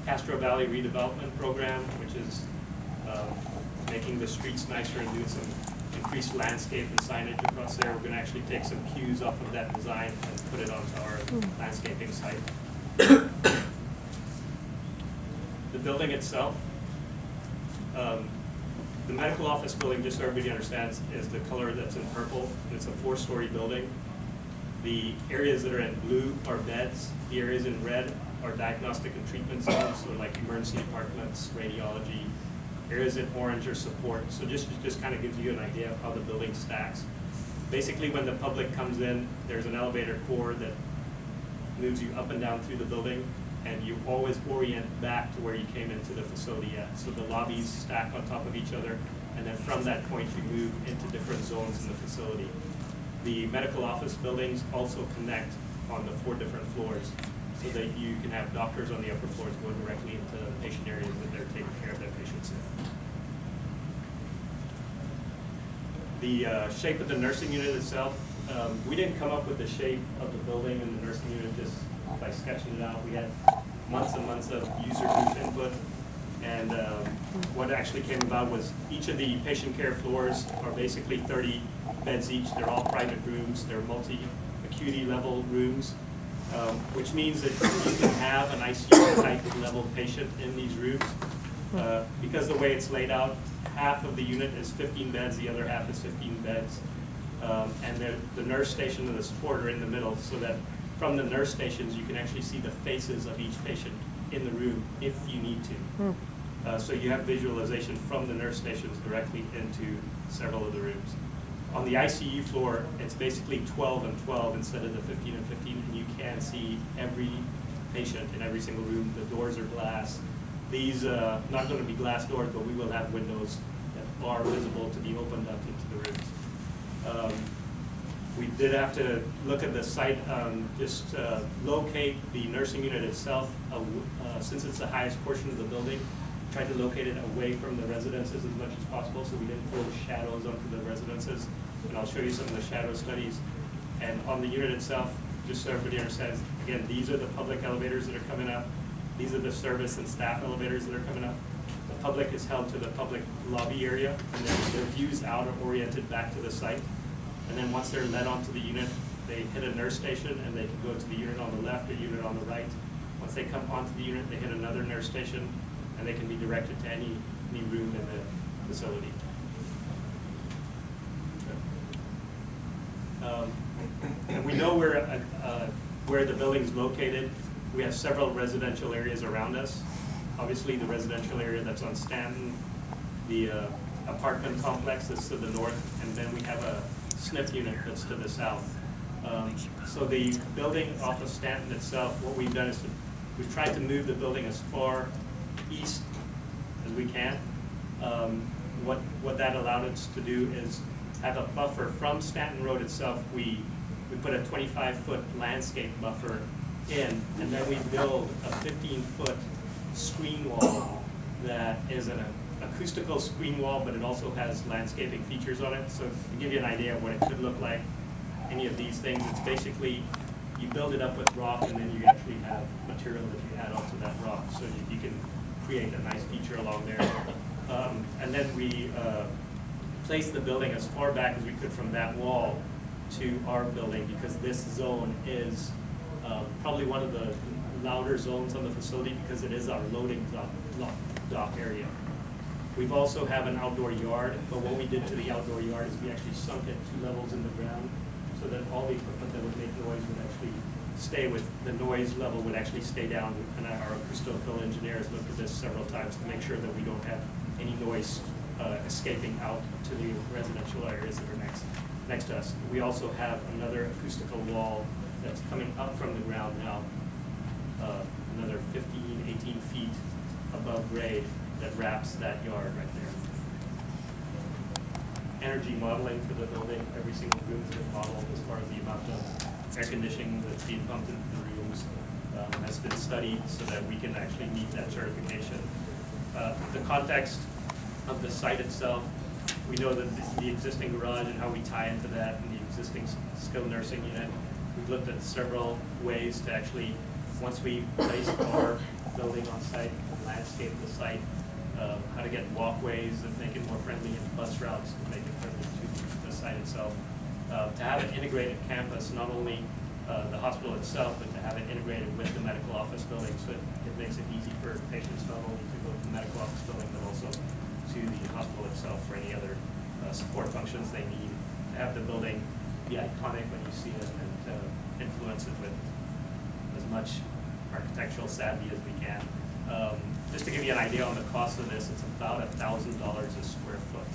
Castro Valley redevelopment program, which is making the streets nicer and doing some increased landscape and signage across there. We're going to actually take some cues off of that design and put it onto our landscaping site. The building itself, the medical office building, just so everybody understands, is the color that's in purple. It's a 4-story building. The areas that are in blue are beds. The areas in red are diagnostic and treatment zones, so like emergency departments, radiology. Areas in orange are support. So just kind of gives you an idea of how the building stacks. Basically, when the public comes in, there's an elevator core that moves you up and down through the building, and you always orient back to where you came into the facility at. So the lobbies stack on top of each other, and then from that point you move into different zones in the facility. The medical office buildings also connect on the 4 different floors, so that you can have doctors on the upper floors go directly into the patient areas that they're taking care of their patients in. The shape of the nursing unit itself, we didn't come up with the shape of the building and the nursing unit just by sketching it out. We had months and months of user group input, and what actually came about was each of the patient care floors are basically 30 beds each. They're all private rooms. They're multi-acuity level rooms, which means that you can have an ICU type level patient in these rooms. Because the way it's laid out, half of the unit is 15 beds, the other half is 15 beds. And the nurse station and the support are in the middle, so that from the nurse stations you can actually see the faces of each patient in the room if you need to. So you have visualization from the nurse stations directly into several of the rooms. On the ICU floor, it's basically 12 and 12 instead of the 15 and 15, and you can see every patient in every single room. The doors are glass. These, not going to be glass doors, but we will have windows that are visible to be opened up into the rooms. We did have to look at the site, just locate the nursing unit itself, since it's the highest portion of the building. Tried to locate it away from the residences as much as possible, so we didn't throw shadows onto the residences. And I'll show you some of the shadow studies. And on the unit itself, just so everybody understands, again, these are the public elevators that are coming up. These are the service and staff elevators that are coming up. The public is held to the public lobby area, and then their views out are oriented back to the site. And then once they're led onto the unit, they hit a nurse station, and they can go to the unit on the left or unit on the right. Once they come onto the unit, they hit another nurse station, and they can be directed to any room in the facility. And we know where the building's located. We have several residential areas around us. Obviously, the residential area that's on Stanton, the apartment complex that's to the north, and then we have a SNF unit that's to the south. So the building off of Stanton itself, what we've done is we've tried to move the building as far east as we can. What that allowed us to do is have a buffer from Stanton Road itself. We put a 25-foot landscape buffer in, and then we build a 15-foot screen wall that is an acoustical screen wall, but it also has landscaping features on it. So to give you an idea of what it could look like, any of these things, it's basically you build it up with rock, and then you actually have material that you add onto that rock, so you can create a nice feature along there. And then we placed the building as far back as we could from that wall to our building, because this zone is probably one of the louder zones on the facility, because it is our loading dock area. We've also have an outdoor yard, but what we did to the outdoor yard is we actually sunk it 2 levels in the ground, so that all the equipment that would make noise would actually stay with, the noise level would actually stay down. And our acoustical engineers looked at this several times to make sure that we don't have any noise escaping out to the residential areas that are next to us. We also have another acoustical wall that's coming up from the ground now, another 15, 18 feet above grade, that wraps that yard right there. Energy modeling for the building, every single room has been modeled as far as the amount of air conditioning that's being pumped into the rooms has been studied so that we can actually meet that certification. The context of the site itself, we know that the existing garage and how we tie into that, and the existing skilled nursing unit. We've looked at several ways to actually, once we place our building on site, landscape the site, how to get walkways that make it more friendly, and bus routes to make it friendly to the site itself. To have an integrated campus, not only the hospital itself, but to have it integrated with the medical office building, so it makes it easy for patients not only to go to the medical office building, but also to the hospital itself for any other support functions they need. To have the building be iconic when you see it, and to influence it with as much architectural savvy as we can. Just to give you an idea on the cost of this, it's about $1,000 a square foot.